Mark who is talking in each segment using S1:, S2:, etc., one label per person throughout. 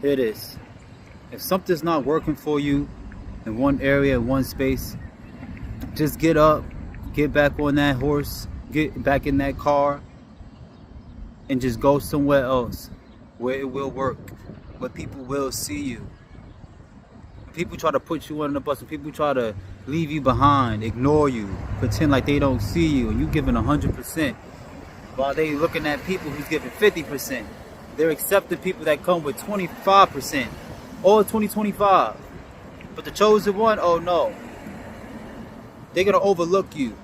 S1: Here it is. If something's not working for you in one area, in one space, just get up, get back on that horse, get back in that car, and just go somewhere else where it will work, where people will see you. When people try to put you on the bus, when people try to leave you behind, ignore you, pretend like they don't see you, and you giving 100%, while they looking at people who's giving 50%. They're accepting people that come with 25% or 20-25. But the chosen one, oh no. They're going to overlook you.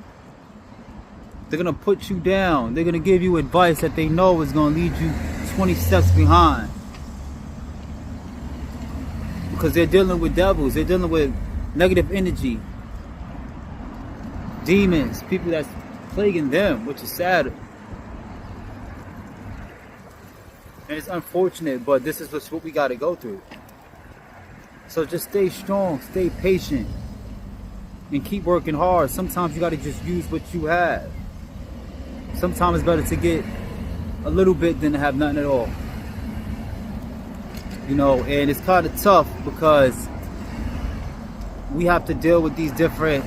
S1: They're going to put you down. They're going to give you advice that they know is going to lead you 20 steps behind. Because they're dealing with devils. They're dealing with negative energy. Demons. People that's plaguing them, which is sad. And it's unfortunate, but this is what we got to go through. So just stay strong, stay patient, and keep working hard. Sometimes you got to just use what you have. Sometimes it's better to get a little bit than to have nothing at all. You know, and it's kind of tough because we have to deal with these different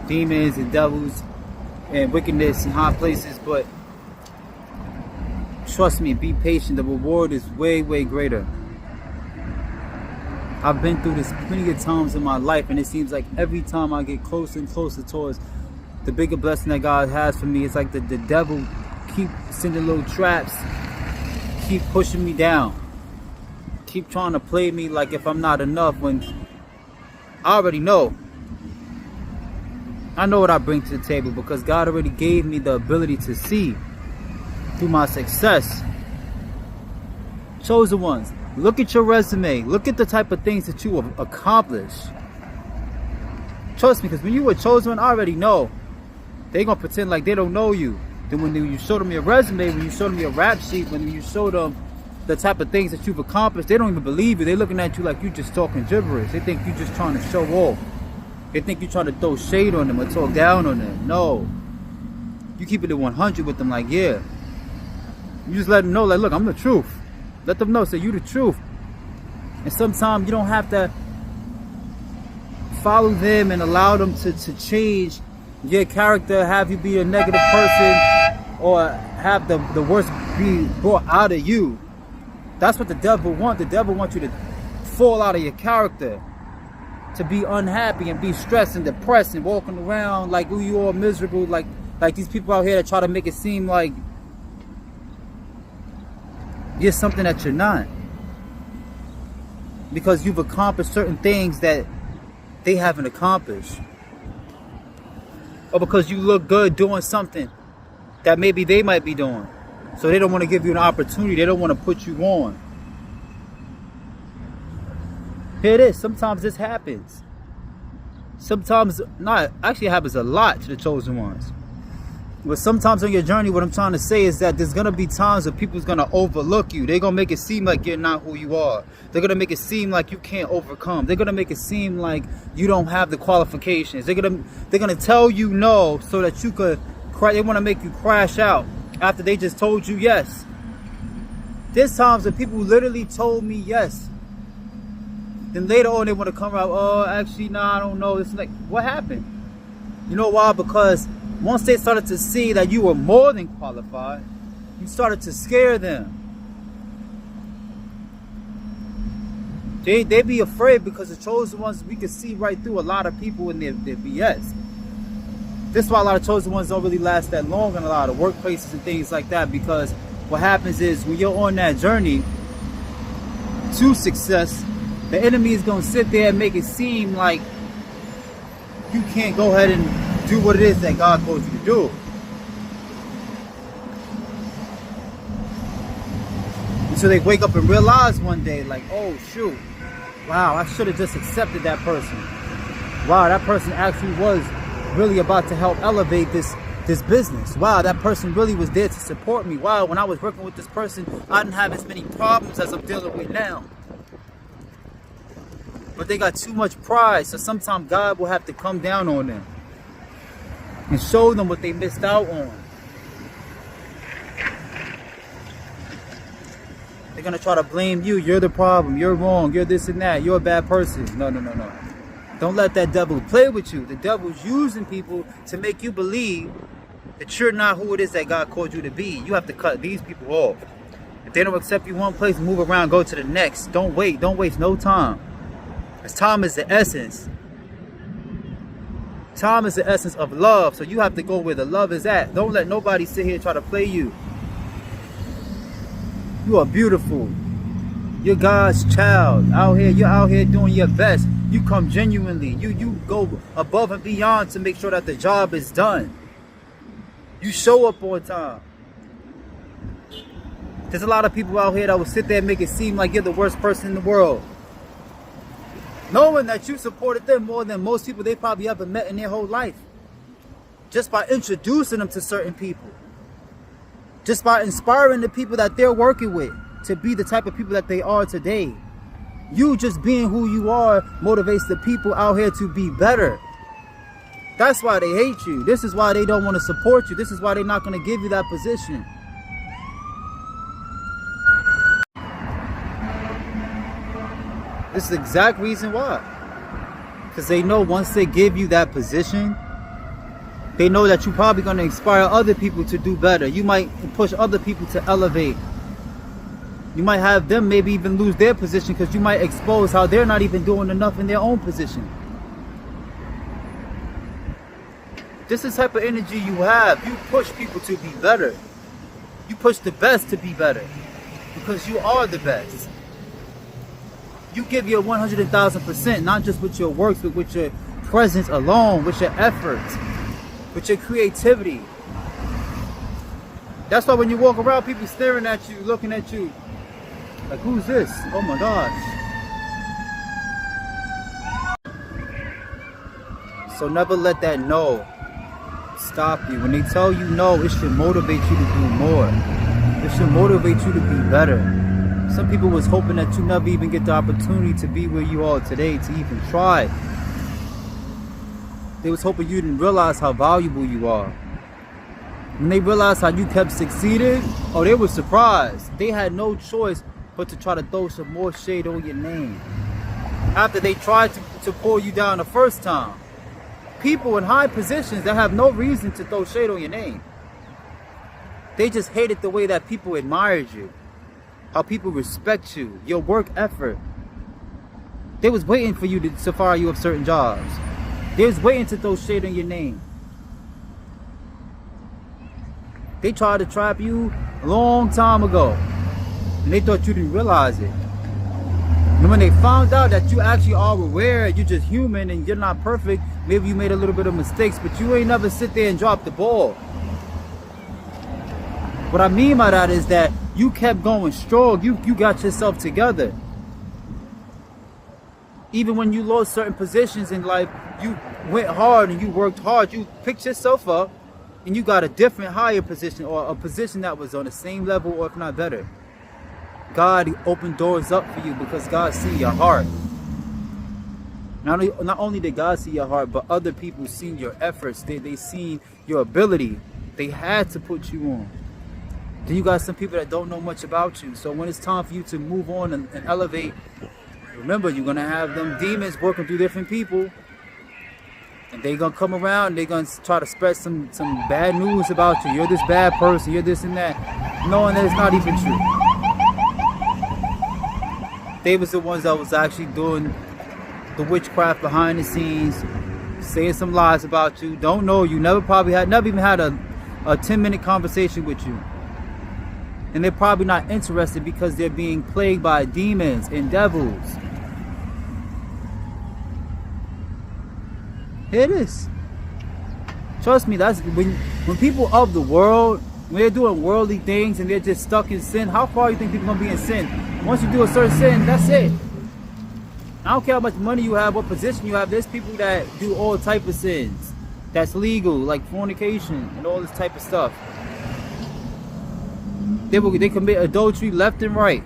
S1: demons and devils and wickedness in high places, but trust me, be patient. The reward is way, way greater. I've been through this plenty of times in my life, and it seems like every time I get closer and closer towards the bigger blessing that God has for me, it's like the devil keep sending little traps, keep pushing me down, keep trying to play me like if I'm not enough, when I already know. I know what I bring to the table because God already gave me the ability to see through my success. Chosen ones, look at your resume. Look at the type of things that you have accomplished. Trust me, because when you were chosen one, I already know. They're going to pretend like they don't know you. Then when you show them your resume, when you show them your rap sheet, when you show them the type of things that you've accomplished, they don't even believe you. They're looking at you like you just talking gibberish. They think you're just trying to show off. They think you're trying to throw shade on them or talk down on them. No. You keep it at 100 with them, like, yeah. You just let them know, like, look, I'm the truth. Let them know, say, you the truth. And sometimes you don't have to follow them and allow them to change your character, have you be a negative person, or have the worst be brought out of you. That's what the devil wants. The devil wants you to fall out of your character, to be unhappy and be stressed and depressed and walking around like who you are, miserable, like these people out here that try to make it seem like you're something that you're not, because you've accomplished certain things that they haven't accomplished, or because you look good doing something that maybe they might be doing, so they don't want to give you an opportunity. They don't want to put you on. Here it is. Sometimes this happens. Sometimes not. Actually, it happens a lot to the chosen ones. But sometimes on your journey, what I'm trying to say is that there's going to be times where people's going to overlook you. They're going to make it seem like you're not who you are. They're going to make it seem like you can't overcome. They're going to make it seem like you don't have the qualifications. They're going to tell you no so that you could cry. They want to make you crash out after they just told you yes. There's times when people literally told me yes. Then later on they want to come out, oh, actually, nah, I don't know. It's like, what happened? You know why? Because once they started to see that you were more than qualified, you started to scare them. They be afraid, because the chosen ones, we can see right through a lot of people in their BS. This is why a lot of chosen ones don't really last that long in a lot of workplaces and things like that, because what happens is when you're on that journey to success, the enemy is going to sit there and make it seem like you can't go ahead and do what it is that God told you to do. Until they wake up and realize one day, like, oh shoot, wow, I should have just accepted that person. Wow, that person actually was really about to help elevate this business. Wow, that person really was there to support me. Wow, when I was working with this person, I didn't have as many problems as I'm dealing with now. But they got too much pride, so sometimes God will have to come down on them and show them what they missed out on. They're going to try to blame you. You're the problem. You're wrong. You're this and that. You're a bad person. No. Don't let that devil play with you. The devil's using people to make you believe that you're not who it is that God called you to be. You have to cut these people off. If they don't accept you one place, move around, go to the next. Don't wait. Don't waste no time. Because time is the essence. Time is the essence of love. So you have to go where the love is at. Don't let nobody sit here and try to play you. You are beautiful. You're God's child. You're out here doing your best. You come genuinely. You go above and beyond to make sure that the job is done. You show up on time. There's a lot of people out here that will sit there and make it seem like you're the worst person in the world. Knowing that you supported them more than most people they probably ever met in their whole life. Just by introducing them to certain people. Just by inspiring the people that they're working with to be the type of people that they are today. You just being who you are motivates the people out here to be better. That's why they hate you. This is why they don't want to support you. This is why they're not going to give you that position. This is the exact reason why. Because they know once they give you that position, they know that you're probably going to inspire other people to do better. You might push other people to elevate. You might have them maybe even lose their position because you might expose how they're not even doing enough in their own position. This is the type of energy you have. You push people to be better. You push the best to be better. Because you are the best. You give your 100,000%, not just with your works, but with your presence alone, with your efforts, with your creativity. That's why when you walk around, people staring at you, looking at you. Like, who's this? Oh my gosh. So never let that no stop you. When they tell you no, it should motivate you to do more. It should motivate you to be better. Some people was hoping that you never even get the opportunity to be where you are today, to even try. They was hoping you didn't realize how valuable you are. When they realized how you kept succeeding, oh, they were surprised. They had no choice but to try to throw some more shade on your name. After they tried to pull you down the first time. People in high positions that have no reason to throw shade on your name. They just hated the way that people admired you. How people respect you. Your work ethic. They was waiting for you to fire you of certain jobs. They was waiting to throw shade on your name. They tried to trap you a long time ago. And they thought you didn't realize it. And when they found out that you actually are aware, you're just human and you're not perfect, maybe you made a little bit of mistakes, but you ain't never sit there and drop the ball. What I mean by that is that you kept going strong. You got yourself together. Even when you lost certain positions in life, you went hard and you worked hard. You picked yourself up and you got a different, higher position, or a position that was on the same level or if not better. God opened doors up for you because God see your heart. Not only did God see your heart, but other people seen your efforts. They seen your ability. They had to put you on. Then you got some people that don't know much about you. So when it's time for you to move on and elevate, remember, you're going to have them demons working through different people. And they're going to come around and they're going to try to spread some bad news about you. You're this bad person. You're this and that. Knowing that it's not even true. They was the ones that was actually doing the witchcraft behind the scenes. Saying some lies about you. Don't know you. Never even had a 10-minute conversation with you. And they're probably not interested because they're being plagued by demons and devils. Here it is. Trust me, that's when people of the world, when they're doing worldly things and they're just stuck in sin, how far you think people are going to be in sin? Once you do a certain sin, that's it. I don't care how much money you have, what position you have. There's people that do all type of sins that's legal, like fornication and all this type of stuff. They commit adultery left and right,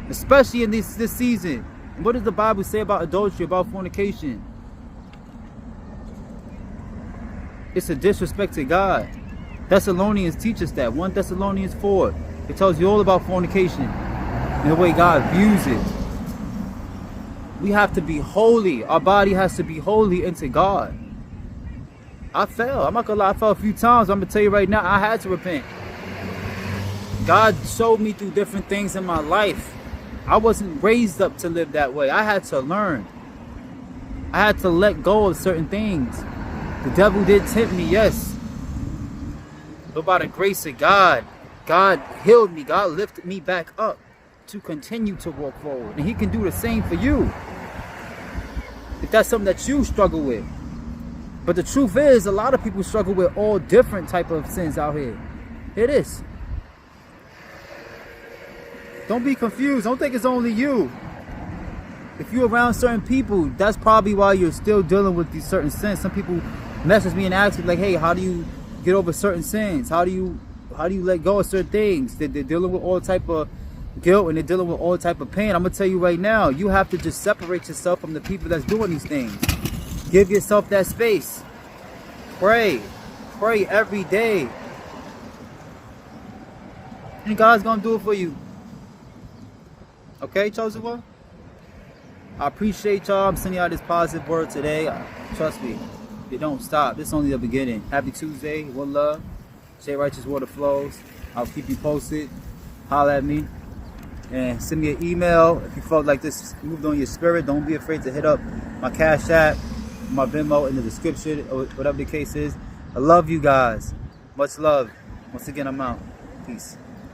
S1: especially in this season. What does the Bible say about adultery, about fornication? It's a disrespect to God. Thessalonians teach us that. 1 Thessalonians 4. It tells you all about fornication. and the way God views it. We have to be holy. Our body has to be holy unto God. I fell. I'm not gonna lie, I fell a few times. I'm gonna tell you right now, I had to repent. God showed me through different things in my life. I wasn't raised up to live that way. I had to learn. I had to let go of certain things. The devil did tempt me, yes. But by the grace of God, God healed me. God lifted me back up to continue to walk forward. And he can do the same for you, if that's something that you struggle with. But the truth is, a lot of people struggle with all different type of sins out here. It is. Don't be confused. Don't think it's only you. If you're around certain people, that's probably why you're still dealing with these certain sins. Some people message me and ask me like, hey, how do you get over certain sins? How do you let go of certain things? They're dealing with all type of guilt, and they're dealing with all type of pain. I'm gonna tell you right now, you have to just separate yourself from the people that's doing these things. Give yourself that space. Pray every day, and God's gonna do it for you. Okay, chosen one? I appreciate y'all. I'm sending y'all this positive word today. Trust me, it don't stop. This is only the beginning. Happy Tuesday. One love. JussRighteousWaterFlows. I'll keep you posted. Holla at me. And send me an email if you felt like this moved on your spirit. Don't be afraid to hit up my Cash App, my Venmo in the description, or whatever the case is. I love you guys. Much love. Once again, I'm out. Peace.